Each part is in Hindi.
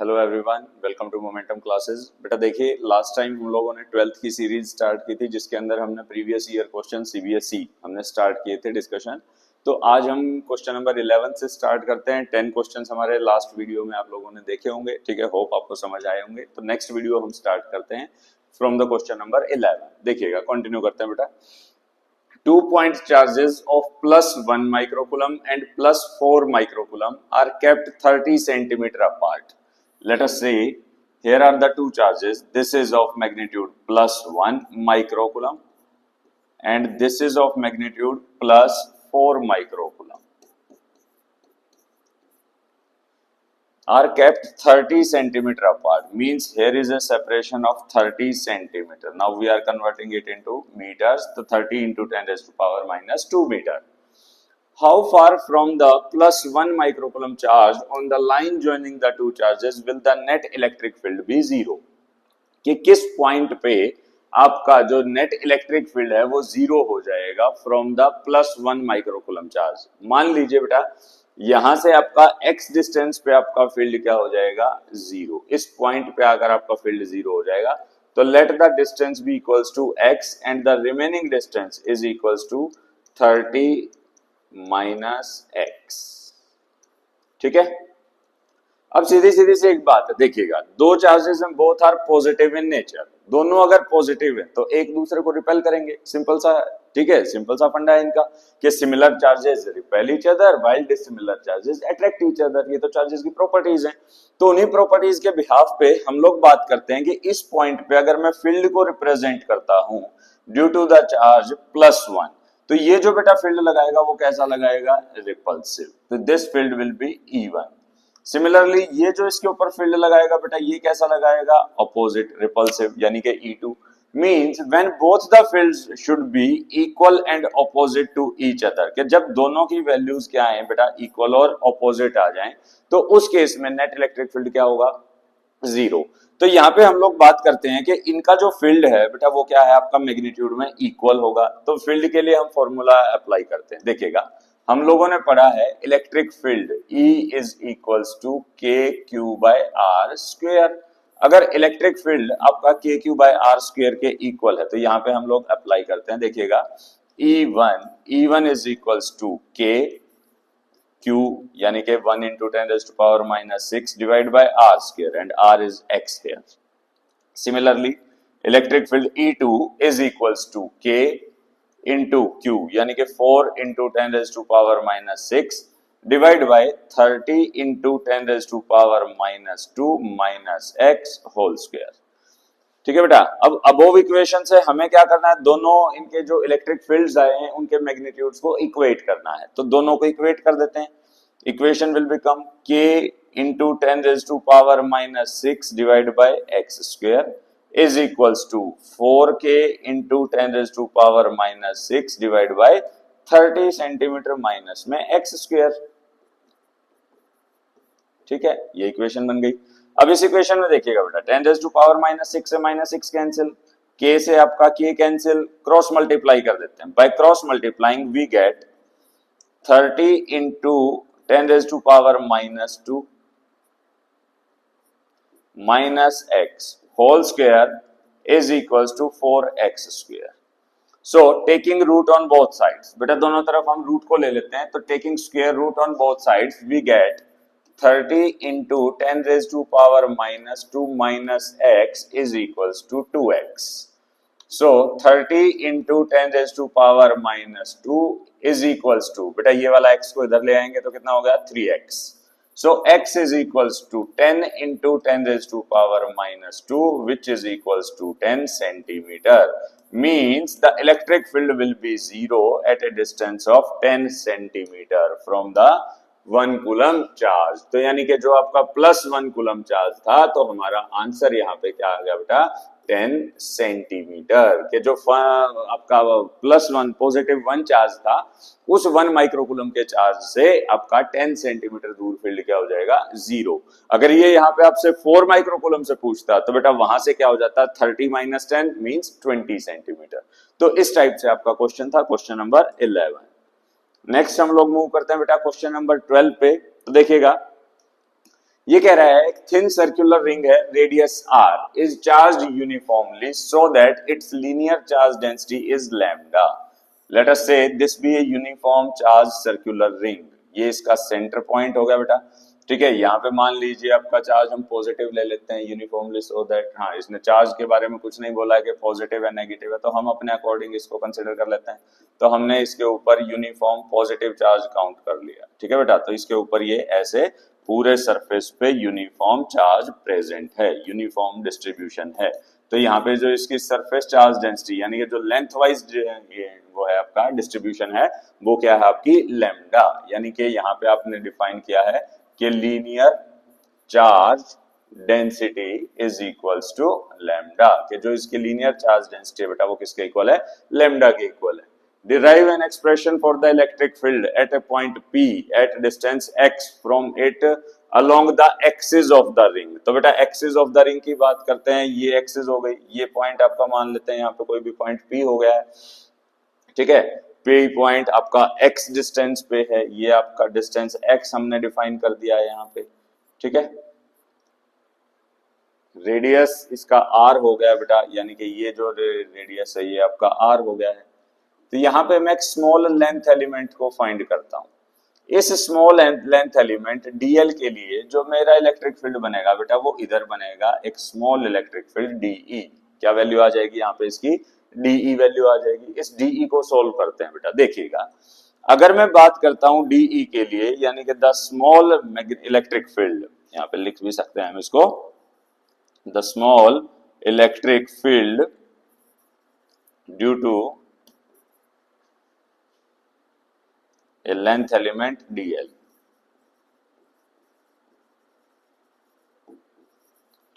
Hello everyone, welcome to momentum classes. बेटा देखिए, लास्ट टाइम हम लोगों ने 12th की सीरीज स्टार्ट की थी जिसके अंदर हमने प्रीवियस ईयर क्वेश्चन सीबीएसई हमने स्टार्ट किए थे डिस्कशन। तो आज हम क्वेश्चन नंबर 11 से स्टार्ट करते हैं। 10 क्वेश्चन हमारे लास्ट वीडियो में आप लोगों ने देखे होंगे, ठीक है, होप आपको समझ आए होंगे। तो नेक्स्ट वीडियो हम स्टार्ट करते हैं फ्रॉम द क्वेश्चन नंबर 11। देखिएगा, कंटिन्यू करते हैं बेटा। 2-point charges of +1 microcoulomb and +4 microcoulomb are kept 30 centimeter apart. Let us say here are the two charges. This is of magnitude +1 microcoulomb and this is of magnitude +4 microcoulomb. Are kept 30 centimeter apart, means here is a separation of 30 centimeter. Now we are converting it into meters. So 30 into 10 raised to power minus 2 meter. How far from the +1 microcoulomb charge on the line joining the two charges will the net electric field be 0? कि किस पॉइंट पे आपका जो नेट इलेक्ट्रिक फील्ड है वो 0 हो जाएगा फ्रॉम द +1 माइक्रोकूलम चार्ज। मान लीजिए बेटा, यहां से आपका x डिस्टेंस पे आपका फील्ड क्या हो जाएगा, 0। इस पॉइंट पे अगर आपका फील्ड 0 हो जाएगा तो let the distance be equals to x and the remaining distance is equals to 30 minus x। ठीक है, अब सीधी सीधी से एक बात है, देखिएगा, दो चार्जेस हैं, both are positive in nature. दोनों अगर पॉजिटिव है तो एक दूसरे को रिपेल करेंगे, सिंपल सा, ठीक है, सिंपल सा फंडा है इनका कि similar charges repel each other while dissimilar charges attract each other. ये तो चार्जेस की प्रॉपर्टीज हैं। तो उन्हीं प्रॉपर्टीज के बिहाफ पे हम लोग बात करते हैं कि इस पॉइंट पे अगर मैं फील्ड को रिप्रेजेंट करता हूं ड्यू टू द चार्ज +1, तो ये जो बेटा फील्ड लगाएगा वो कैसा लगाएगा, रिपल्सिव। तो this field will be E1। Similarly ये जो इसके ऊपर फील्ड लगाएगा बेटा, ये कैसा लगाएगा, अपोजिट, रिपल्सिव, यानी कि E2। Means when both the fields should be equal and opposite to each other, कि जब दोनों की वैल्यूज क्या है बेटा, इक्वल और अपोजिट आ जाएं, तो उस केस में नेट इलेक्ट्रिक फील्ड क्या होगा, 0। तो यहाँ पे हम लोग बात करते हैं कि इनका जो फील्ड है बेटा वो क्या है, आपका मैग्नीट्यूड में इक्वल होगा। तो फील्ड के लिए हम फॉर्मूला अप्लाई करते हैं। देखिएगा, हम लोगों ने पढ़ा है electric field E is equals to KQ/R²। अगर इलेक्ट्रिक फील्ड आपका KQ/R² के इक्वल है तो यहाँ पे हम लोग अप्लाई करते हैं। देखिएगा, E1 is equals to KQ, यानी कि 1 into 10 raised to power minus 6 divided by R² and R is X here. Similarly, electric field E2 is equals to K into Q, यानी कि 4 into 10 raised to power minus 6 divided by 30 into 10 raised to power minus 2 minus X whole square। ठीक है बेटा, अब अबोव इक्वेशन से हमें क्या करना है, दोनों इनके जो इलेक्ट्रिक फील्ड्स आए हैं उनके मैग्नीट्यूड्स को इक्वेट करना है। तो दोनों को इक्वेट कर देते हैं। Equation will become K into 10 raised to power minus 6 divided by X² is equals to 4K into 10 raised to power minus 6 divided by 30 centimetre minus में x²। ठीक है, ये इक्वेशन बन गई। अब इस इक्वेशन में देखिएगा बेटा, 10 raised to power minus 6 से -6 कैंसिल, k से आपका k कैंसिल, क्रॉस मल्टीप्लाई कर देते हैं। By cross multiplying we get 30 into 10 raised to power minus 2 minus x whole square is equals to 4x²। So taking root on both sides, बेटा दोनों तरफ हम रूट को ले लेते हैं। तो taking square root on both sides we get 30 into 10 raised to power minus 2 minus x is equals to 2x। So 30 into 10 raised to power minus 2 is equals to, बेटा ये वाला x को इधर ले आएंगे तो कितना हो गया, 3x। So x is equals to 10 into 10 raised to power minus 2 which is equals to 10 centimeter। Means the electric field will be 0 at a distance of 10 centimeter from the 1 coulomb charge. तो यानी कि जो आपका +1 कूलम चार्ज था, तो हमारा आंसर यहाँ पे क्या आ गया बेटा, 10 सेंटीमीटर। के जो आपका +1 पॉजिटिव 1 चार्ज था, उस 1 माइक्रोकूलम के चार्ज से आपका 10 सेंटीमीटर दूर फील्ड क्या हो जाएगा, 0। अगर ये यहाँ पे आपसे 4 माइक्रोकूलम से पूछता तो बेटा वहां से क्या हो जाता, 30 - 10 मींस 20 सेंटीमीटर। तो इस टाइप से आपका क्वेश्चन था, क्वेश्चन नंबर 11। नेक्स्ट हम लोग मूव करते हैं बेटा क्वेश्चन नंबर 12 पे। तो देखिएगा, ये कह रहा है थिन सर्कुलर रिंग है, radius r is charged uniformly so that it's linear charge density is lambda. Let us say this be a uniform charge circular ring. ये इसका सेंटर पॉइंट हो गया बेटा, ठीक है। यहाँ पे मान लीजिए आपका चार्ज हम पॉजिटिव ले लेते हैं यूनिफॉर्मली सो दैट, हाँ इसने चार्ज के बारे में कुछ नहीं बोला है कि पॉजिटिव है नेगेटिव है, तो हम अपने अकॉर्डिंग इसको कंसिडर कर लेते हैं। तो हमने इसके ऊपर यूनिफॉर्म पॉजिटिव चार्ज काउंट कर लिया, ठीक है बेटा। तो इसके ऊपर ये ऐसे पूरे सरफेस पे यूनिफॉर्म चार्ज प्रेजेंट है, यूनिफॉर्म डिस्ट्रीब्यूशन है। तो यहाँ पे जो इसकी सरफेस चार्ज डेंसिटी यानी कि जो लेंथ वाइज वो है आपका डिस्ट्रीब्यूशन है, वो क्या है आपकी लैम्डा। यानी कि यहाँ पे आपने डिफाइन किया है कि linear charge density is equals to lambda, कि जो इसकी लीनियर चार्ज डेंसिटी है बेटा वो किसके इक्वल है, लैम्डा के इक्वल है। Derive an expression for the electric field at a point P at distance x from it along the axis of the ring। तो बेटा axis of the ring की बात करते हैं, ये axis हो गई, ये पॉइंट आपका मान लेते हैं यहाँ पे कोई भी पॉइंट P हो गया है, ठीक है। P पॉइंट आपका x डिस्टेंस पे है, ये आपका डिस्टेंस x हमने डिफाइन कर दिया है यहाँ पे, ठीक है। रेडियस इसका r हो गया बेटा, यानी कि ये जो रेडियस है ये आपका r हो गया है। तो यहाँ पे मैं एक स्मॉल लेंथ एलिमेंट को फाइंड करता हूँ। इस स्मॉल लेंथ एलिमेंट dl के लिए जो मेरा इलेक्ट्रिक फील्ड बनेगा बेटा वो इधर बनेगा एक स्मॉल इलेक्ट्रिक फील्ड de। क्या वैल्यू आ जाएगी यहाँ पे इसकी, de वैल्यू आ जाएगी। इस de को सोल्व करते हैं बेटा। देखिएगा अगर मैं बात करता हूँ de के लिए, यानी कि द स्मॉल इलेक्ट्रिक फील्ड, यहाँ पे लिख भी सकते हैं हम इसको, the small electric field due to a length element dl,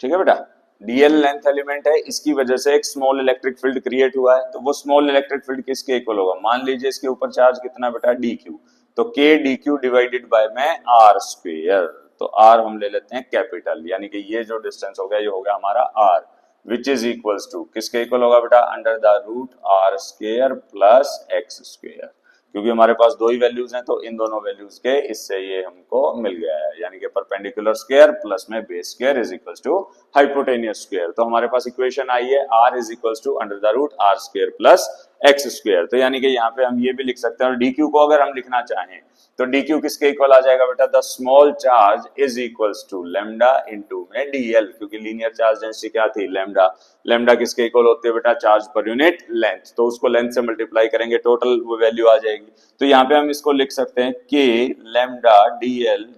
ठीक है बेटा। dl लेंथ एलिमेंट है, इसकी वजह से एक स्मॉल इलेक्ट्रिक फील्ड क्रिएट हुआ है। तो वो स्मॉल इलेक्ट्रिक फील्ड किसके इक्वल होगा, मान लीजिए इसके ऊपर चार्ज कितना बेटा dq, तो k dq डिवाइडेड बाय में r स्क्वायर। तो r हम ले लेते हैं कैपिटल, यानी कि ये जो डिस्टेंस हो गया ये हो गया हमारा r, which is equals to किसके इक्वल होगा बेटा, under the root r square plus x square. क्योंकि हमारे पास दो ही वैल्यूज हैं तो इन दोनों वैल्यूज के इससे ये हमको मिल गया है, यानी कि परपेंडिकुलर स्क्वायर प्लस में base square is equals to hypotenuse square. तो हमारे पास इक्वेशन आई है r is equals to under the root r square plus x square. तो यानी कि यहाँ पे हम ये भी लिख सकते हैं, और dq को अगर हम लिखना चाहें तो dq किसके इक्वल आ जाएगा बेटा, the small charge is equals to lambda into में dl, क्योंकि लीनियर चार्ज डेंसिटी क्या थी, लैम्डा। लैम्डा किसके इक्वल होती है बेटा, चार्ज पर यूनिट लेंथ, तो उसको लेंथ से मल्टीप्लाई करेंगे टोटल वो वैल्यू आ जाएगी। तो यहाँ पे हम इसको लिख सकते हैं k lambda dl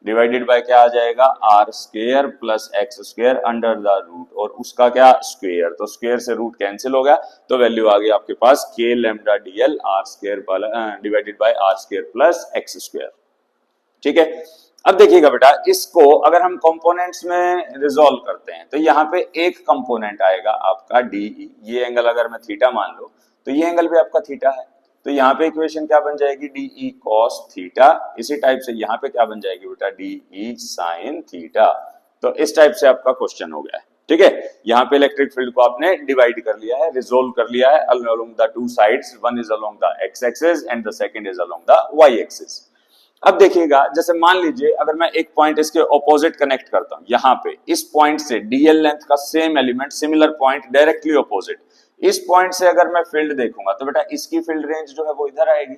divided by क्या आ जाएगा, r square plus x square under the root, और उसका क्या स्क्वायर, तो स्क्वायर से रूट कैंसिल हो गया, तो वैल्यू आ गई आपके पास k lambda dl r square divided by r square plus x square, ठीक है। अब देखिएगा बेटा, इसको अगर हम कंपोनेंट्स में रिजॉल्व करते हैं तो यहाँ पे एक कंपोनेंट आएगा आपका डी, ये एंगल अगर मैं थीटा मान लो तो ये एंगल भी आपका थीटा है, तो यहाँ पे इक्वेशन क्या बन जाएगी, डी ई कॉस थीटा। इसी टाइप से यहाँ पे क्या बन जाएगी बेटा, डी ई साइन थीटा। तो इस टाइप से आपका क्वेश्चन हो गया है, ठीक है। यहाँ पे इलेक्ट्रिक फील्ड को आपने डिवाइड कर लिया है, रिजोल्व कर लिया है along the two sides, one is along the x axis and the second is along the y axis. अब देखिएगा, जैसे मान लीजिए अगर मैं एक पॉइंट इसके ऑपोजिट कनेक्ट करता हूं, यहाँ पे इस पॉइंट से डीएल लेंथ का same element similar point directly opposite, इस पॉइंट से अगर मैं फील्ड देखूंगा तो बेटा इसकी फील्ड रेंज जो है वो इधर आएगी।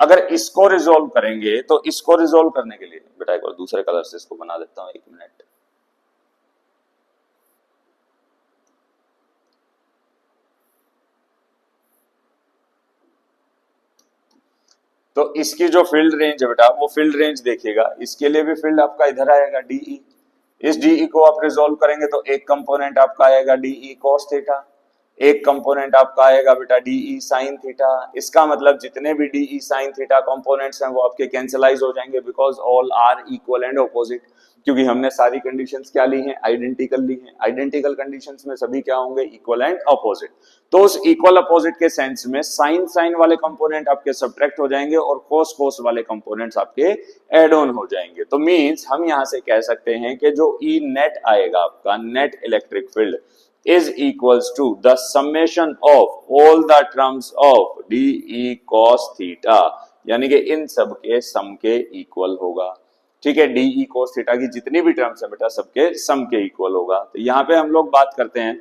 अगर इसको रिजोल्व करेंगे तो इसको रिजोल्व करने के लिए बेटा एक और दूसरे कलर से इसको बना देता हूं, एक मिनट। तो इसकी जो फील्ड रेंज है बेटा वो फील्ड रेंज देखिएगा, इसके लिए भी फील्ड आपका इधर आएगा डीई। इस डीई को आप रिजोल्व करेंगे तो एक कंपोनेंट आपका आएगा डीई कॉस थीटा, एक कंपोनेंट आपका आएगा बेटा डीई साइन थीटा। इसका मतलब जितने भी डीई साइन थीटा कंपोनेंट्स हैं वो आपके कैंसिलाइज हो जाएंगे, because all are equal and opposite, क्योंकि हमने सारी कंडीशंस क्या ली हैं, आइडेंटिकल ली हैं। आइडेंटिकल कंडीशंस में सभी क्या होंगे, इक्वल एंड अपोजिट। तो उस इक्वल अपोजिट के सेंस में साइन साइन वाले कंपोनेंट आपके सब्ट्रैक्ट हो जाएंगे और कोस कोस वाले कंपोनेंट्स आपके एड ऑन हो जाएंगे। तो मींस हम यहां से कह सकते हैं कि जो ई नेट आएगा आपका, net electric field is equals to the summation of all the terms of de cos theta, यानी कि इन सब के सम के इक्वल होगा, ठीक है, डी ई कोस थीटा की जितनी भी टर्म्स है बेटा सबके सम के इक्वल होगा। तो यहाँ पे हम लोग बात करते हैं,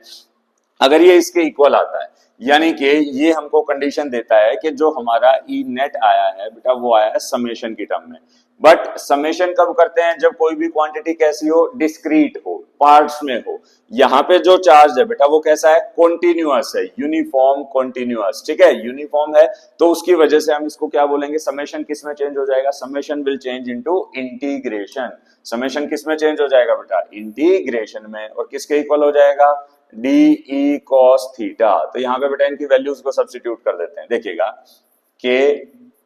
अगर ये इसके इक्वल आता है यानी कि ये हमको कंडीशन देता है कि जो हमारा ई नेट आया है बेटा वो आया है समेशन की टर्म में। बट समेशन कब करते हैं, जब कोई भी क्वांटिटी कैसी हो, डिस्क्रीट हो, पार्ट्स में हो। यहाँ पे जो चार्ज है बेटा वो कैसा है, कॉन्टिन्यूअस है, यूनिफॉर्म कॉन्टिन्यूअस, ठीक है, यूनिफॉर्म है। तो उसकी वजह से हम इसको क्या बोलेंगे, समेशन किस में चेंज हो जाएगा, summation will change into integration. Summation किस में चेंज हो जाएगा बेटा, इंटीग्रेशन में, और किसके इक्वल हो जाएगा, डी ई कॉस थीटा। तो यहाँ पे बेटा इनकी वैल्यूज को सब्स्टिट्यूट कर देते हैं, देखिएगा k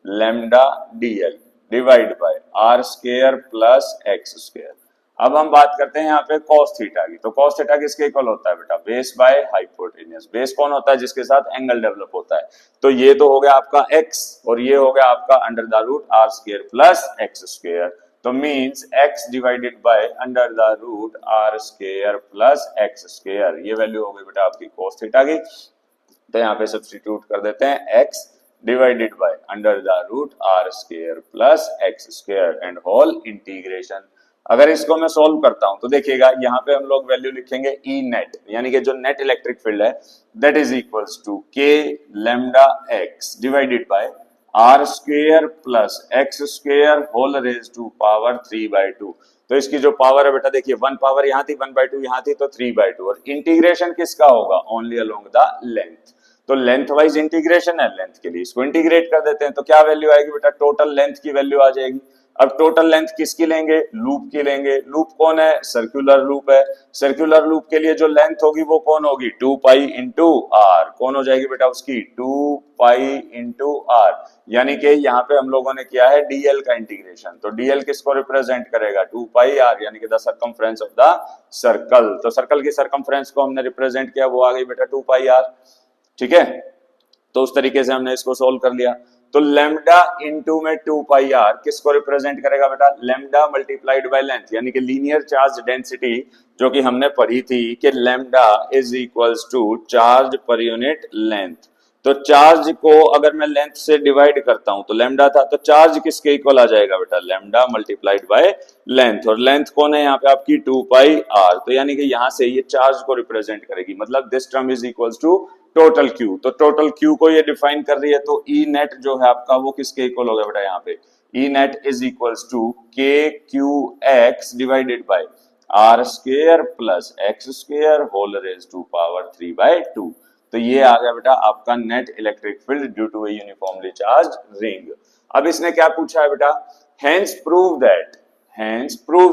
lambda dl divide by r square plus x square. अब हम बात करते हैं यहाँ पे कॉस थीटा की। तो कॉस थीटा किसके इक्वल होता है बेटा, बेस बाय हाइपोटेन्यूस। बेस कौन होता है, जिसके साथ एंगल डेवलप होता है। तो ये तो हो गया आपका x और ये हो गया आपका under the root are square plus x square. तो means x divided by under the root are square plus x square, ये वैल्यू हो गई बेटा आपकी cos थीटा की। तो यहाँ पे सब्स्टिट्यूट कर देते हैं x divided by under the root are square plus x square and whole integration. अगर इसको मैं सॉल्व करता हूं तो देखिएगा यहाँ पे हम लोग वैल्यू लिखेंगे ई नेट, यानी कि जो नेट इलेक्ट्रिक फील्ड है that is equals to k lambda x divided by r square plus x square whole raise to power 3/2। तो इसकी जो पावर है बेटा देखिए, 1 पावर यहाँ थी, 1/2 यहाँ थी, तो 3/2। और इंटीग्रेशन किसका होगा, ओनली अलोंग द लेंथ। तो लेंथ वाइज इंटीग्रेशन है, लेंथ के लिए इसको इंटीग्रेट कर देते हैं। तो क्या वैल्यू आएगी बेटा, टोटल लेंथ की वैल्यू आ जाएगी। अब टोटल लेंथ किसकी लेंगे, लूप की लेंगे। लूप कौन है, सर्कुलर लूप है। सर्कुलर लूप के लिए जो लेंथ होगी वो कौन होगी, 2 पाई इंटू आर। कौन हो जाएगी बेटा उसकी, 2 पाई इंटू आर। यानी कि यहाँ पे हम लोगों ने किया है डीएल का इंटीग्रेशन। तो डीएल किसको रिप्रेजेंट करेगा, 2 पाई आर, यानी कि the circumference of the circle. तो सर्कल की सर्कमफ्रेंस को हमने रिप्रेजेंट किया, वो आ गई बेटा 2 पाई आर, ठीक है। तो उस तरीके से हमने इसको सोल्व कर लिया। तो लैम्डा इनटू में 2 पाई आर किसको रिप्रेजेंट करेगा बेटा, लैम्डा मल्टीप्लाइड बाय लेंथ, यानी कि लीनियर चार्ज डेंसिटी जो कि हमने पढ़ी थी कि lambda is equals to charge per unit length. तो चार्ज को अगर मैं लेंथ से डिवाइड करता हूं तो लैम्डा था, तो चार्ज किसके इक्वल आ जाएगा बेटा, लैम्डा मल्टीप्लाइड बाय लेंथ। और लेंथ कौन है यहाँ पे आपकी, 2 पाई आर। तो यानी कि यहां से ये चार्ज को रिप्रेजेंट करेगी, मतलब this term is equals to total q. तो टोटल क्यू को ये डिफाइन कर रही है। तो ई नेट जो है आपका वो किसके इक्वल होगा बेटा, यहाँ पे E net is equals to k q x divided by r square plus x square whole raise to power 3/2। तो ये आ गया बेटा आपका net electric field due to a uniformly charged ring. अब इसने क्या पूछा है बेटा, hence prove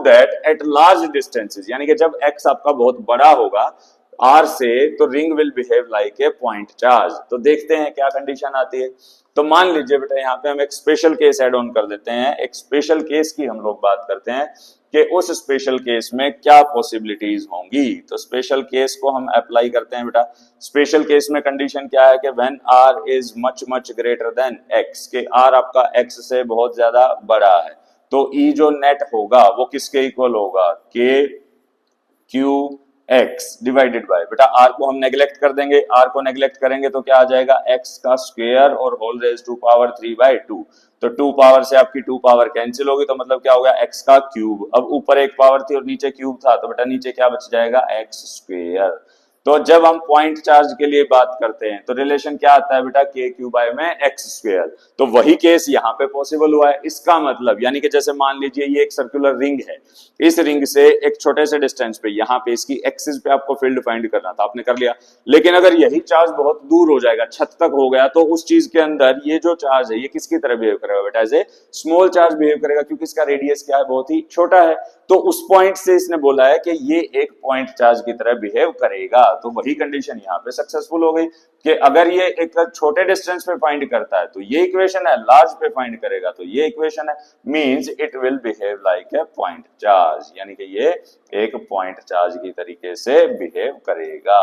that at large distances, यानी कि जब x आपका बहुत बड़ा होगा R से, तो ring will behave like a point charge. तो देखते हैं क्या कंडीशन आती है। तो मान लीजिए बेटा यहाँ पे हम एक स्पेशल केस ऐड ऑन कर देते हैं। एक स्पेशल केस की हम लोग बात करते हैं कि उस स्पेशल केस में क्या पॉसिबिलिटीज होंगी। तो स्पेशल केस को हम अप्लाई करते हैं बेटा। स्पेशल केस में कंडीशन क्या है कि when R is much much greater than x, के R आपका x से बहुत ज्यादा बड़ा है, तो E जो नेट होगा वो किसके इक्वल होगा, के क्यू एक्स डिवाइडेड बाय, बेटा आर को हम नेग्लेक्ट कर देंगे। आर को नेग्लेक्ट करेंगे तो क्या आ जाएगा, एक्स का स्क्वायर और होल रेज टू पावर 3/2। तो 2 पावर से आपकी 2 पावर कैंसिल होगी, तो मतलब क्या हो गया, एक्स का क्यूब। अब ऊपर एक पावर थी और नीचे क्यूब था, तो बेटा नीचे क्या बच जाएगा, एक्स स्क्वायर। तो जब हम पॉइंट चार्ज के लिए बात करते हैं तो रिलेशन क्या आता है बेटा, के क्यू बाय में एक्स स्क्वायर। तो वही केस यहाँ पे पॉसिबल हुआ है। इसका मतलब यानी कि जैसे मान लीजिए ये एक सर्कुलर रिंग है, इस रिंग से एक छोटे से डिस्टेंस पे यहाँ पे इसकी एक्सिस पे आपको फील्ड फाइंड करना था, आपने कर लिया। लेकिन अगर यही चार्ज बहुत दूर हो जाएगा, छत तक हो गया, तो उस चीज के अंदर ये जो चार्ज है ये किसकी तरह बिहेव करेगा बेटा, as a small charge behave करेगा, क्योंकि इसका रेडियस क्या है, बहुत ही छोटा है। तो उस पॉइंट से इसने बोला है कि ये एक पॉइंट चार्ज की तरह बिहेव करेगा। तो वही कंडीशन यहाँ पे सक्सेसफुल हो गई कि अगर ये एक छोटे डिस्टेंस पे फाइंड करता है तो ये इक्वेशन है, लार्ज पे फाइंड करेगा तो ये इक्वेशन है, means it will behave like a point charge, यानी कि ये एक पॉइंट चार्ज की तरीके से बिहेव करेगा।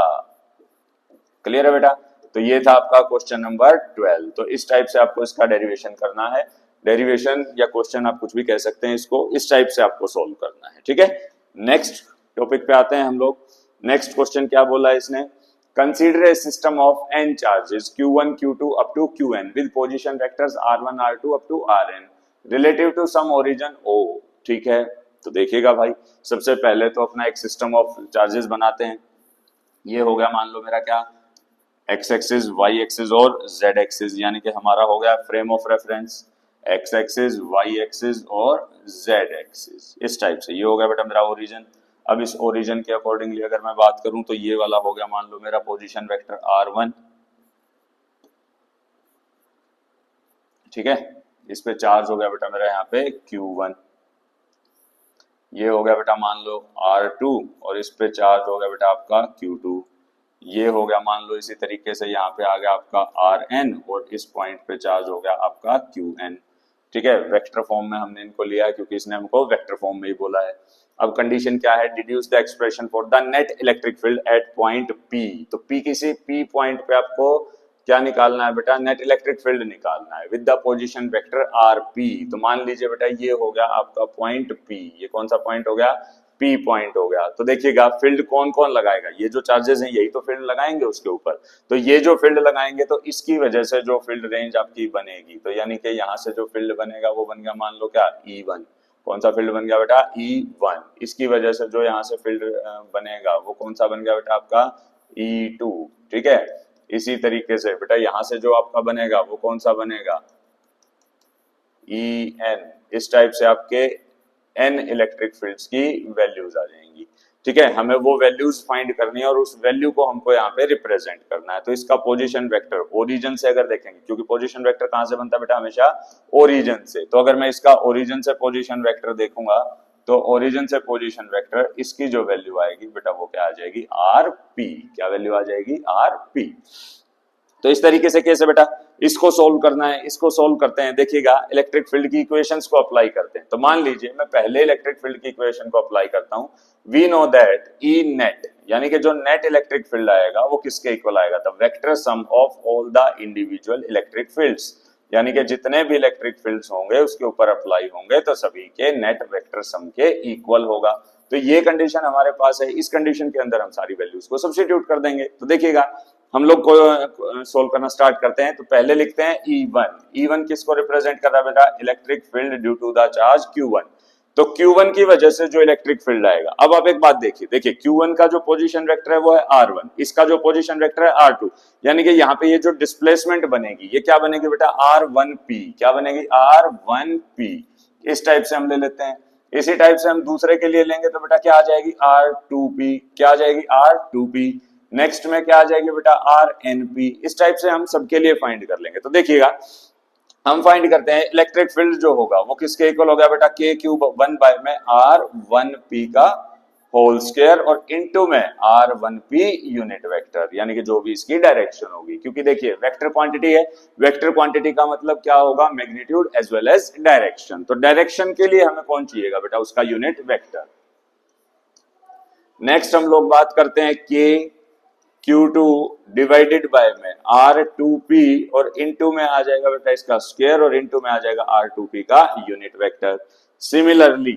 क्लियर है बेटा। तो ये था आपका क्वेश्चन नंबर 12। तो इस टाइप से आपको इसका डेरिवेशन करना है। डेरिवेशन या क्वेश्चन आप कुछ भी कह सकते हैं, इसको इस टाइप से आपको सोल्व करना है, ठीक है। नेक्स्ट टॉपिक पे आते हैं हम लोग। नेक्स्ट क्वेश्चन क्या बोला है इसने, consider a system of n charges q1 q2 up to qn with position vectors r1 r2 up to rn relative to some origin o। ठीक है, तो देखिएगा भाई, सबसे पहले तो अपना एक सिस्टम ऑफ चार्जेस बनाते हैं। ये हो गया मान लो मेरा क्या, एक्स एक्सिस, वाई एक्सिस और जेड एक्सिस, यानी कि हमारा हो गया frame of reference, x axis, y axis और जेड एक्सिस, इस टाइप से। ये हो गया बेटा मेरा ओरिजिन। अब इस ओरिजिन के अकॉर्डिंगली अगर मैं बात करूं तो ये वाला हो गया मान लो मेरा पोजीशन वेक्टर r1, ठीक है। इस पे चार्ज हो गया बेटा मेरा यहाँ पे q1। ये हो गया बेटा मान लो r2 और इस पे चार्ज हो गया बेटा आपका q2। ये हो गया मान लो इसी तरीके से यहाँ पे आ गया आपका Rn और इस पॉइंट पे चार्ज हो गया आपका Qn, ठीक है। वेक्टर फॉर्म में हमने इनको लिया है क्योंकि इसने हमको वेक्टर फॉर्म में ही बोला है। अब कंडीशन क्या है, deduce the expression for the net electric field at point P। तो P किसी P पॉइंट पे आपको क्या निकालना है बेटा, नेट इलेक्ट्रिक फील्ड निकालना है with the position vector Rp। तो मान लीजिए बेटा ये हो गया आपका पॉइंट P, ये कौन सा पॉइंट हो गया, P पॉइंट हो गया। तो देखिएगा फील्ड कौन कौन लगाएगा, ये जो चार्जेस हैं यही तो फील्ड लगाएंगे उसके ऊपर। तो ये जो फील्ड लगाएंगे तो इसकी वजह से जो फील्ड रेंज आपकी बनेगी, तो यानी कि यहाँ से जो फील्ड बनेगा वो बन गया मान लो क्या E1। कौन सा फील्ड बन गया बेटा, E1। इसकी वजह से जो यहाँ से फील्ड बनेगा वो कौन सा बन गया बेटा आपका E2, ठीक है। इसी तरीके से बेटा यहाँ से जो आपका बनेगा वो कौन सा बनेगा, En। इस टाइप से आपके n इलेक्ट्रिक फील्ड्स की वैल्यूज आ जाएंगी, ठीक है। हमें वो वैल्यूज फाइंड करनी है और उस वैल्यू को हमको यहाँ पे रिप्रेजेंट करना है। तो इसका पोजीशन वेक्टर ओरिजिन से अगर देखेंगे, क्योंकि पोजीशन वेक्टर कहाँ से बनता है बेटा, हमेशा ओरिजिन से। तो अगर मैं इसका ओरिजिन से पोजीशन वेक्टर देखूंगा तो ओरिजिन से पोजीशन वेक्टर इसकी जो वैल्यू आएगी बेटा वो क्या आ जाएगी, Rp। क्या वैल्यू आ जाएगी, Rp। तो इस तरीके से कैसे बेटा इसको सोल्व करना है, इसको सोल्व करते हैं। देखिएगा इलेक्ट्रिक फील्ड की इक्वेशंस को अप्लाई करते हैं। तो मान लीजिए मैं पहले इलेक्ट्रिक फील्ड की इक्वेशन को अप्लाई करता हूं। We know that E net, यानी कि जो नेट इलेक्ट्रिक फील्ड आएगा वो किसके इक्वल आएगा, the vector sum of all the individual electric fields, यानी कि जितने भी इलेक्ट्रिक फील्ड्स होंगे उसके ऊपर अप्लाई होंगे तो सभी के नेट वेक्टर सम के इक्वल होगा। तो ये कंडीशन हमारे पास है। इस कंडीशन के अंदर हम सारी वैल्यूज को सब्स्टिट्यूट कर देंगे। तो देखिएगा हम लोग को सोल्व करना स्टार्ट करते हैं। तो पहले लिखते हैं E1। E1 किसको रिप्रेजेंट कर रहा है बेटा, electric field due to the charge Q1। तो Q1 की वजह से जो इलेक्ट्रिक फील्ड आएगा, अब आप एक बात देखिए Q1 का जो पोजीशन वेक्टर है वो है R1, इसका जो पोजीशन वेक्टर है R2, यानी कि यहाँ पे ये जो डिस्प्लेसमेंट बनेगी ये क्या बनेगी बेटा, R1P। क्या बनेगी, R1P। इस टाइप से हम ले लेते हैं। इसी टाइप से हम दूसरे के लिए लेंगे तो बेटा क्या आ जाएगी, R2P। क्या आ जाएगी, R2P। नेक्स्ट में क्या आ जाएगी बेटा, RNP। इस टाइप से हम सबके लिए फाइंड कर लेंगे। तो देखिएगा हम फाइंड करते हैं इलेक्ट्रिक फील्ड जो होगा वो किसके इक्वल हो गया बेटा, K क्यूब 1 बाय में R1P का होल स्क्वायर और इनटू में R1P यूनिट वेक्टर, यानी कि जो भी इसकी डायरेक्शन होगी। क्योंकि देखिए वेक्टर क्वांटिटी है, वेक्टर क्वांटिटी का मतलब क्या होगा, magnitude as well as direction. तो डायरेक्शन के लिए हमें कौन चाहिएगा बेटा, उसका यूनिट वेक्टर। नेक्स्ट हम लोग बात करते हैं K Q2 डिवाइडेड बाय में R2P और इनटू में आ जाएगा बेटा इसका स्क्वायर और इनटू में आ जाएगा R2P का यूनिट वेक्टर। सिमिलरली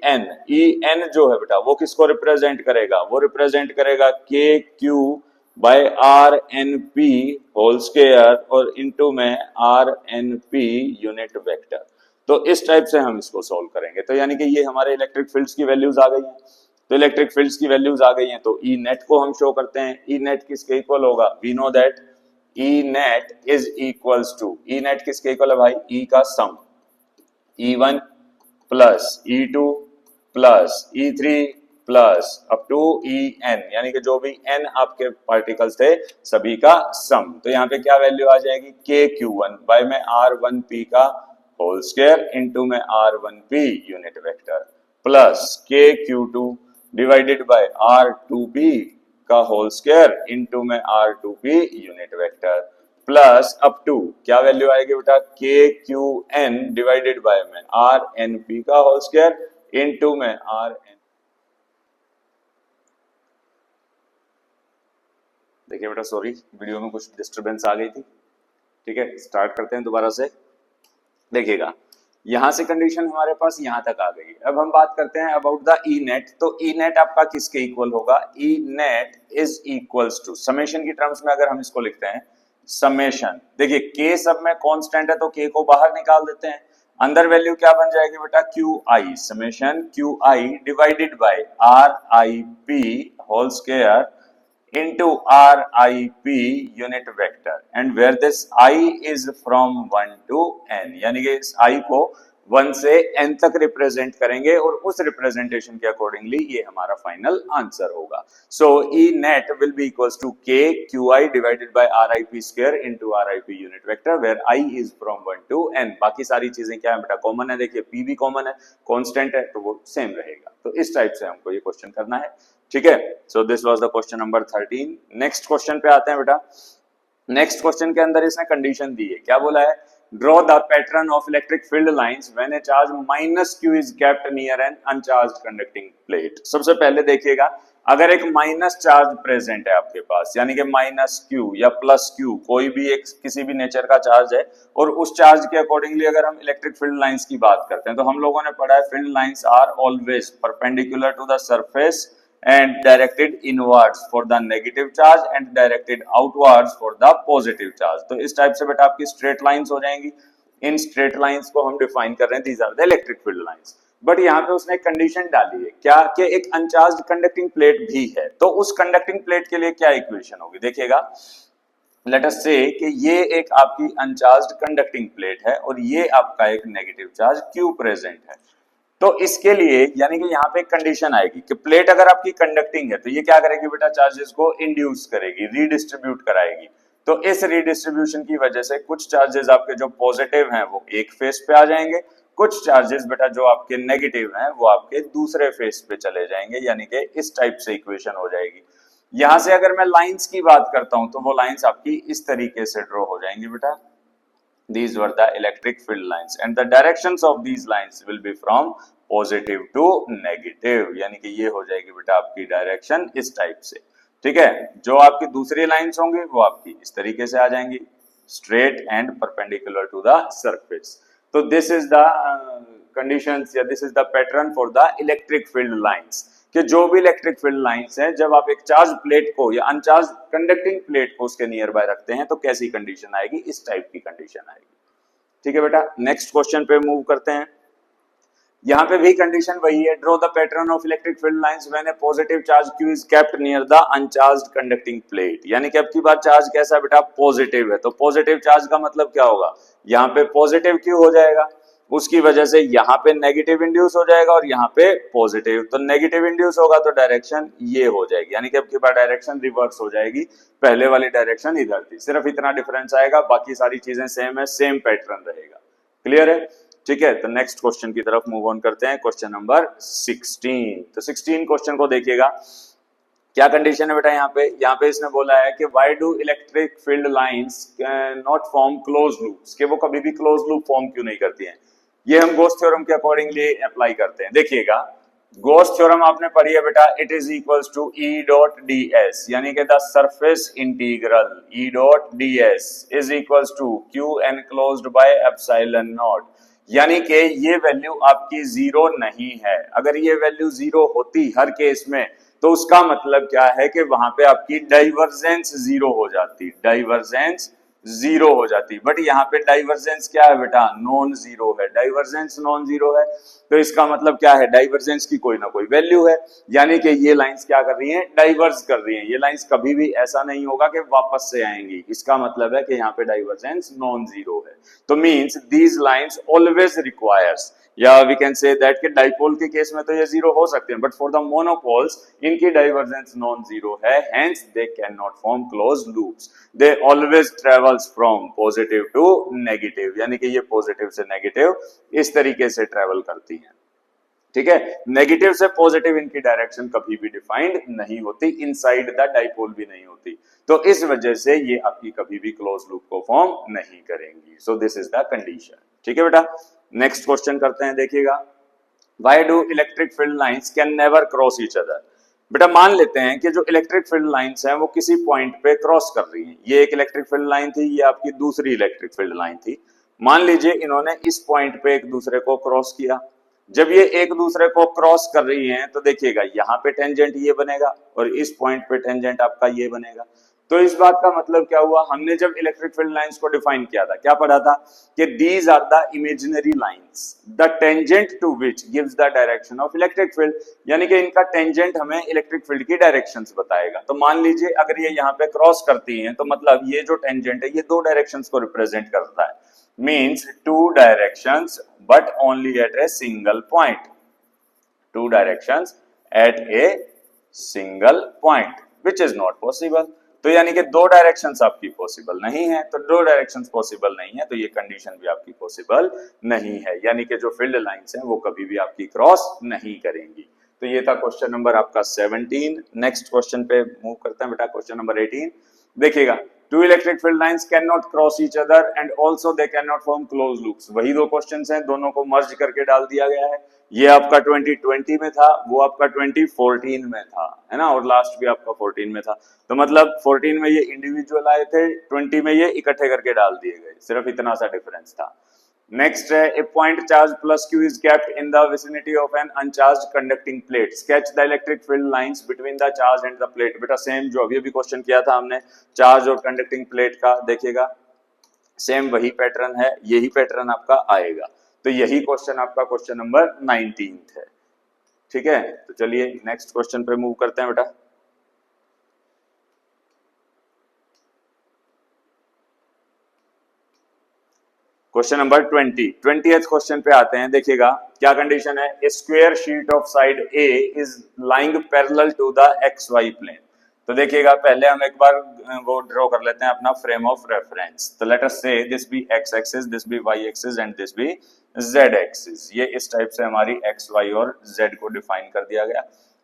En जो है बेटा वो किसको रिप्रेजेंट करेगा, वो रिप्रेजेंट करेगा KQ by RNP whole square और इनटू में RNP यूनिट वेक्टर। तो इस टाइप से हम इसको सोल्व करेंगे। तो यानी कि ये हमारे इलेक्ट्रिक फील्ड्स की वैल्यूज आ गई हैं। तो इलेक्ट्रिक फील्ड्स की वैल्यूज आ गई हैं तो ई नेट को हम शो करते हैं। ई नेट किसके इक्वल होगा, we know that E net is equals to, E net किसके इक्वल है भाई, ई का sum, E1 plus E2 plus E3 plus up to En, यानी कि जो भी n आपके पार्टिकल्स थे सभी का सम। तो यहाँ पे क्या वैल्यू आ जाएगी, KQ1 बाय में R1P का होल स्क्वायर इनटू में R1P unit vector plus KQ2 divided by R2P का होल स्क्वायर इनटू में R2P unit vector plus up to क्या वैल्यू आएगी बेटा, KQN डिवाइडेड बाय में RNP का होल स्क्वायर इनटू में RN। देखिए बेटा सॉरी वीडियो में कुछ डिस्टरबेंस आ गई थी, ठीक है। स्टार्ट करते हैं दोबारा से। देखिएगा यहां से कंडीशन हमारे पास यहां तक आ गई। अब हम बात करते हैं अबाउट द ई नेट। तो ई नेट आपका किसके इक्वल होगा, E net is equals to, summation की टर्म्स में अगर हम इसको लिखते हैं समेशन, देखिए के सब में कांस्टेंट है तो के को बाहर निकाल देते हैं। अंदर वैल्यू क्या बन जाएगी बेटा, q i summation q i divided by r i p whole square into RIP unit vector and where this I is from 1 to n, यानी कि इस I को 1 से n तक रिप्रेजेंट करेंगे और उस रिप्रेजेंटेशन के अकॉर्डिंगली ये हमारा फाइनल आंसर होगा. सो E net will be equals to K QI divided by RIP square into RIP unit vector where I is from 1 to n. बाकी सारी चीजें क्या है बेटा, कॉमन है, देखिए P भी कॉमन है, कांस्टेंट है, तो वो सेम रहेगा. तो इस टाइप से हमको ये क्वेश्चन करना है. ठीक है, so this was the question number 13. Next question पे आते हैं बेटा. नेक्स्ट क्वेश्चन के अंदर इसने कंडीशन दी है, क्या बोला है, draw the pattern of electric field lines when a charge minus q is kept near an uncharged conducting plate. सबसे पहले देखिएगा, अगर एक माइनस चार्ज प्रेजेंट है आपके पास, यानी कि माइनस क्यू या प्लस क्यू, कोई भी एक किसी भी नेचर का चार्ज है, और उस चार्ज के अकॉर्डिंगली अगर हम इलेक्ट्रिक फील्ड लाइंस की बात करते हैं, तो हम लोगों ने पढ़ा है field lines are always perpendicular to the surface and directed inwards for the negative charge and directed outwards for the positive charge. तो इस टाइप से बेटा आपकी स्ट्रेट लाइंस हो जाएंगी. इन स्ट्रेट लाइंस को हम डिफाइन कर रहे हैं, these are the electric field lines. But यहाँ पे उसने एक कंडीशन डाली है, क्या कि एक अनचार्ज कंडक्टिंग प्लेट भी है. तो उस कंडक्टिंग प्लेट के लिए क्या इक्वेशन होगी, देखिएगा. लेट अस से कि ये एक आपकी अनचार्ज कंडक्टिंग प्लेट है और ये आपका एक नेगेटिव चार्ज क्यू प्रेजेंट है. तो इसके लिए यानी कि यहाँ पे एक कंडीशन आएगी कि प्लेट अगर आपकी कंडक्टिंग है तो ये क्या करेगी बेटा, चार्जेस को इंड्यूस करेगी, रीडिस्ट्रीब्यूट कराएगी. तो इस रीडिस्ट्रीब्यूशन की वजह से कुछ चार्जेस आपके जो पॉजिटिव हैं वो एक फेस पे आ जाएंगे, कुछ चार्जेस बेटा जो आपके नेगेटिव हैं वो आपके दूसरे फेस पे चले जाएंगे, यानी कि इस टाइप से इक्वेशन हो जाएगी. यहां से अगर मैं लाइंस की बात करता हूं तो वो लाइंस आपकी इस तरीके से ड्रॉ हो जाएंगी बेटा. These were the electric field lines and the directions of these lines will be from positive to negative, यानी कि ये हो जाएगी बेटा आपकी डायरेक्शन इस टाइप से. ठीक है, जो आपकी दूसरी लाइंस होंगी वो आपकी इस तरीके से आ जाएंगी, straight and perpendicular to the surface. तो दिस इज द कंडीशंस या this is the pattern for the electric field lines, कि जो भी इलेक्ट्रिक फील्ड लाइंस है, जब आप एक चार्ज प्लेट को या अनचार्ज कंडक्टिंग प्लेट को उसके नियर बाय रखते हैं तो कैसी कंडीशन आएगी, इस टाइप की कंडीशन आएगी. ठीक है बेटा, नेक्स्ट क्वेश्चन पे मूव करते हैं. यहाँ पे भी कंडीशन वही है, draw the pattern of electric field lines when A positive charge Q is kept near the uncharged conducting plate. यानी कि अब की बात चार्ज कैसा बेटा, पॉजिटिव है. तो पॉजिटिव चार्ज का मतलब क्या होगा, यहाँ पे पॉजिटिव क्यू हो जाएगा, उसकी वजह से यहाँ पे नेगेटिव इंड्यूस हो जाएगा और यहाँ पे पॉजिटिव. तो नेगेटिव इंड्यूस होगा तो डायरेक्शन ये हो जाएगी, यानी कि अब की बार डायरेक्शन रिवर्स हो जाएगी, पहले वाली डायरेक्शन इधर थी, सिर्फ इतना डिफरेंस आएगा, बाकी सारी चीजें सेम है, सेम पैटर्न रहेगा. क्लियर है. ठीक है, तो नेक्स्ट क्वेश्चन की तरफ मूव ऑन करते हैं, क्वेश्चन नंबर 16. तो 16 क्वेश्चन को देखिएगा, क्या कंडीशन है बेटा. यहाँ पे इसने बोला है कि why do electric field lines not form close loops, कि वो कभी भी क्लोज लूप फॉर्म क्यों नहीं करती हैं. ये हम गोस थ्योरम के अकॉर्डिंगली अप्लाई करते हैं. देखिएगा, गोस थ्योरम आपने पढ़ी है बेटा, it is equals to E dot ds, यानी कि the surface integral E dot ds is equals to Q enclosed by epsilon naught. यानी कि ये वैल्यू आपकी जीरो नहीं है. अगर ये वैल्यू जीरो होती हर केस में तो उसका मतलब क्या है कि वहां पे आपकी डाइवर्जेंस जीरो हो जाती, डाइवर्जेंस जीरो हो जाती. बट यहाँ पे डाइवर्जेंस क्या है बेटा, नॉन जीरो है. डाइवर्जेंस नॉन जीरो है तो इसका मतलब क्या है, डाइवर्जेंस की कोई ना कोई वैल्यू है, यानी कि ये लाइंस क्या कर रही हैं, डाइवर्ज कर रही हैं. ये लाइंस कभी भी ऐसा नहीं होगा कि वापस से आएंगी, इसका मतलब है कि यहाँ पे डाइवर्जेंस नॉन जीरो है. तो means these lines always requires, या वी कैन से दैट कि डाइपोल के केस में तो ये जीरो हो सकते हैं, बट फॉर द मोनोपोल्स इनकी डाइवर्जेंस नॉन जीरो है, hence they can not form close loops. They always travels from positive to negative, यानी कि ये पॉजिटिव से नेगेटिव इस तरीके से ट्रेवल करती हैं. ठीक है, नेगेटिव से पॉजिटिव इनकी डायरेक्शन कभी भी डिफाइंड नहीं होती, इनसाइड द डाइपोल भी नहीं होती. तो इस वजह से ये आपकी कभी भी क्लोज लूप को फॉर्म नहीं करेंगी. So this is the condition. ठीक है बेटा, नेक्स्ट क्वेश्चन करते हैं. देखिएगा, why do electric field lines can never cross each other. बेटा मान लेते हैं कि जो इलेक्ट्रिक फील्ड लाइंस हैं वो किसी पॉइंट पे क्रॉस कर रही हैं. ये एक इलेक्ट्रिक फील्ड लाइन थी, ये आपकी दूसरी इलेक्ट्रिक फील्ड लाइन थी. मान लीजिए इन्होंने इस पॉइंट पे एक दूसरे को क्रॉस किया. जब ये एक दूसरे को क्रॉस कर रही हैं तो देखिएगा यहाँ पे टेंजेंट ये बनेगा और इस पॉइंट पे टेंजेंट आपका ये बनेगा. तो इस बात का मतलब क्या हुआ, हमने जब इलेक्ट्रिक फील्ड लाइंस को डिफाइन किया था क्या पढ़ा था कि these are the imaginary lines the tangent to which gives the direction of electric field, यानी कि इनका टेंजेंट हमें इलेक्ट्रिक फील्ड की डायरेक्शंस बताएगा। तो मान लीजिए अगर ये यहाँ पे क्रॉस करती हैं तो मतलब ये जो टेंजेंट है ये दो डायरेक्शंस को रिप्रेजेंट करता है, means two directions but only at a single point, two directions at a single point which is not possible. तो यानी कि दो डायरेक्शंस आपकी पॉसिबल नहीं है, तो दो डायरेक्शंस पॉसिबल नहीं है तो ये कंडीशन भी आपकी पॉसिबल नहीं है, यानी कि जो फील्ड लाइंस हैं वो कभी भी आपकी क्रॉस नहीं करेंगी। तो ये था क्वेश्चन नंबर आपका 17। नेक्स्ट क्वेश्चन पे मूव करते हैं बेटा, क्वेश्चन नंबर 18 देखिएगा। Two electric field lines can not cross each other and also they can not form close loops. वही दो क्वेश्चंस हैं, दोनों को मर्ज करके डाल दिया गया है। ये आपका 2020 में था, वो आपका 2014 में था, है ना, और लास्ट भी आपका 14 में था। तो मतलब 14 में ये इंडिविजुअल आए थे, 20 में ये इकट्ठे करके डाल दिए गए, सिर्फ इतना सा डिफरेंस था। नेक्स्ट है, a point charge plus q is kept in the vicinity of an uncharged conducting plate, sketch the electric field lines between the charge and the plate. बेटा सेम जो अभी क्वेश्चन किया था हमने चार्ज और कंडक्टिंग प्लेट का, देखिएगा सेम वही पैटर्न है, यही पैटर्न आपका आएगा। तो यही क्वेश्चन आपका क्वेश्चन नंबर 19 है, ठीक है। तो चलिए नेक्स्ट क्वेश्चन पे मूव करते हैं बेटा। क्वेश्चन नंबर 20th क्वेश्चन पे आते हैं, देखिएगा क्या कंडीशन है। A square sheet of side a is lying parallel to the x y plane. तो देखिएगा पहले हम एक बार वो ड्रॉ कर लेते हैं अपना फ्रेम ऑफ रेफरेंस। तो let us say this be x axis, this be y axis and this be z axis. ये इस टाइप से हमारी एक्स वाई और जेड को डिफाइन कर दिया गया।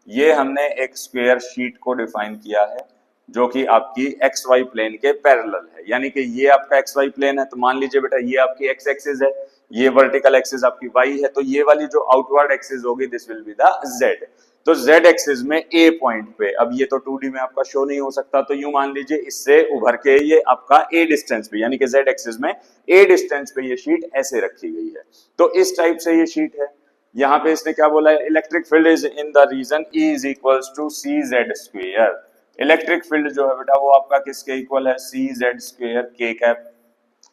ये हमने एक स्क्वायर शीट को डिफाइन किया है जो कि आपकी एक्स वाई प्लेन के पैरेलल है, यानी कि ये आपका एक्स वाई प्लेन है। तो मान लीजिए बेटा ये आपकी एक्स एक्सिस है, ये वर्टिकल एक्सिस आपकी वाई है, तो ये वाली जो आउटवर्ड एक्सिस होगी this will be the Z. तो जेड एक्सिस में ए पॉइंट पे, अब ये तो 2D में आपका शो नहीं हो सकता, तो यूं मान लीजिए इससे उभर के ये आपका ए डिस्टेंस पे, यानी कि जेड एक्सिस में ए डिस्टेंस पे ये शीट ऐसे रखी गई है। तो इस टाइप से ये शीट है। यहाँ पे इसने क्या बोला है, electric field is in the region E is equals to c z square. Electric field जो है बेटा वो आपका किसके इक्वल है, c z square k cap.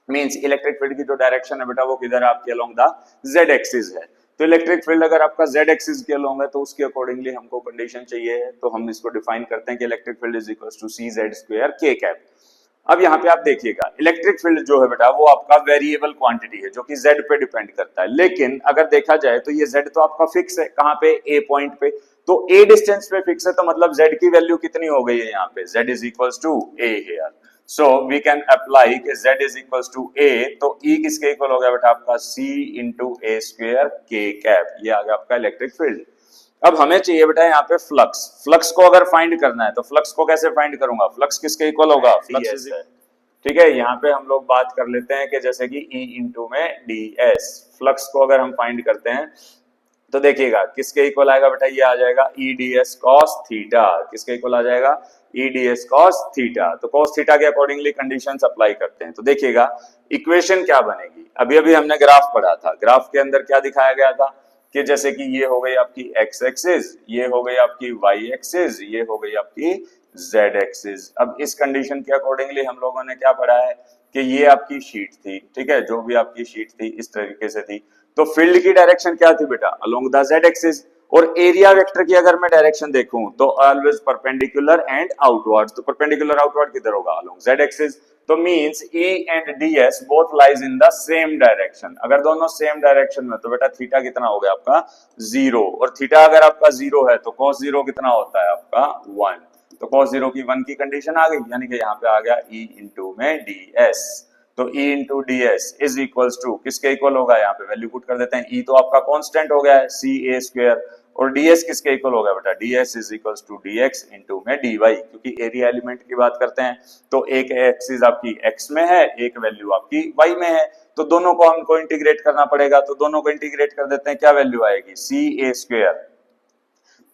Means electric field की जो डायरेक्शन है बेटा वो किधर है, आपके अलोंग द जेड एक्सिस है। तो इलेक्ट्रिक फील्ड अगर आपका जेड एक्सिस के अलोंग है तो उसके अकॉर्डिंगली हमको कंडीशन चाहिए है, तो हम इसको डिफाइन करते हैं कि electric field is equal to c z square k cap. अब यहाँ पे आप देखिएगा इलेक्ट्रिक फील्ड जो है बेटा वो आपका वेरिएबल क्वांटिटी है जो कि z पे डिपेंड करता है, लेकिन अगर देखा जाए तो ये z तो आपका फिक्स है, कहाँ पे, a पॉइंट पे। तो a डिस्टेंस पे फिक्स है, तो मतलब z की वैल्यू कितनी हो गई है यहाँ पे, z is equals to a here. So we can apply कि z is equals to a, तो E किसके इक्वल हो गया बेटा आपका c into a square k cap, ये आ गया आपका इलेक्ट्रिक फील्ड। अब हमें चाहिए बेटा यहाँ पे फ्लक्स। फ्लक्स को अगर फाइंड करना है तो फ्लक्स को कैसे फाइंड करूंगा, फ्लक्स किसके इक्वल होगा, फ्लक्स है, ठीक है। यहाँ पे हम लोग बात कर लेते हैं कि जैसे कि E इंटू में ds, फ्लक्स को अगर हम फाइंड करते हैं तो देखिएगा किसके इक्वल आएगा बेटा, ये आ जाएगा E ds cos थीटा। किसके इक्वल आ जाएगा, E ds cos थीटा। तो cos थीटा के अकॉर्डिंगली कंडीशंस अप्लाई करते हैं। तो देखिएगा इक्वेशन क्या बनेगी, अभी अभी हमने ग्राफ पढ़ा था, ग्राफ के अंदर क्या दिखाया गया था कि जैसे कि ये हो गई आपकी x एक्सिस, ये हो गई आपकी y एक्सिस, ये हो गई आपकी z एक्सिस। अब इस कंडीशन के अकॉर्डिंगली हम लोगों ने क्या पढ़ा है कि ये आपकी शीट थी, ठीक है, जो भी आपकी शीट थी इस तरीके से थी। तो फील्ड की डायरेक्शन क्या थी बेटा, अलोंग द z एक्सिस। और एरिया वेक्टर की अगर मैं डायरेक्शन देखूं तो ऑलवेज परपेंडिकुलर एंड आउटवर्ड। तो परपेंडिकुलर आउटवर्ड किधर होगा, अलोंग z एक्सिस। तो means E and ds both lies in the same direction. अगर दोनों सेम डायरेक्शन में तो बेटा थीटा कितना हो गया आपका 0, और थीटा अगर आपका 0 है तो cos 0 कितना होता है आपका 1। तो cos 0 की 1 की कंडीशन आ गई, यानी कि यहाँ पे आ गया E इंटू में ds। तो E into ds is equals to किसके इक्वल होगा, यहाँ पे वैल्यू पुट कर देते हैं। E तो आपका कांस्टेंट हो गया है ca स्क्वायर, और ds किसके इक्वल होगा बेटा, ds is equals to dx into में dy, क्योंकि एरिया एलिमेंट की बात करते हैं तो एक एक्सिस आपकी x में है, एक वैल्यू आपकी y में है, तो दोनों को हमको इंटीग्रेट करना पड़ेगा। तो दोनों को इंटीग्रेट कर देते हैं, क्या वैल्यू आएगी, ca square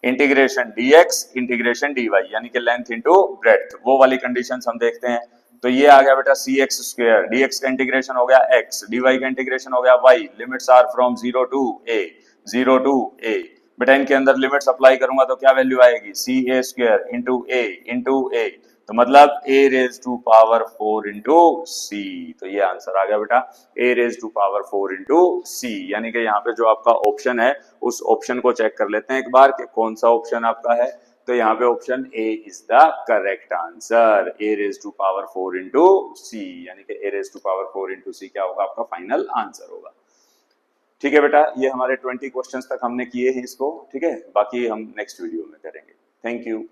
integration dx integration dy, यानी कि लेंथ इंटू ब्रेड्थ, वो वाली कंडीशंस हम देखते हैं। तो ये आ गया बेटा cx स्क्वायर, dx का इंटीग्रेशन हो गया x, dy का इंटीग्रेशन हो गया y। Limits are from 0 to a, 0 to a। बेटा इनके अंदर लिमिट्स अप्लाई करूंगा तो क्या वैल्यू आएगी, ca square into a into a। तो मतलब a raise to power 4 into C, तो ये आंसर आ गया बेटा, a raise to power 4 into C. यानी कि यहाँ पे जो आपका ऑप्शन है उस ऑप्शन को चेक कर लेते हैं एक बार कि कौन सा ऑप्शन आपका है। तो यहाँ पे option A is the correct answer, a raise to power 4 into C, यानी कि a raise to power 4 into C क्या होगा आपका फाइनल आंसर होगा। ठीक है बेटा, ये हमारे 20 क्वेश्चंस तक हमने किए हैं इसको, ठीक है, बाकी हम नेक्स्ट वीडियो में करेंगे। Thank you.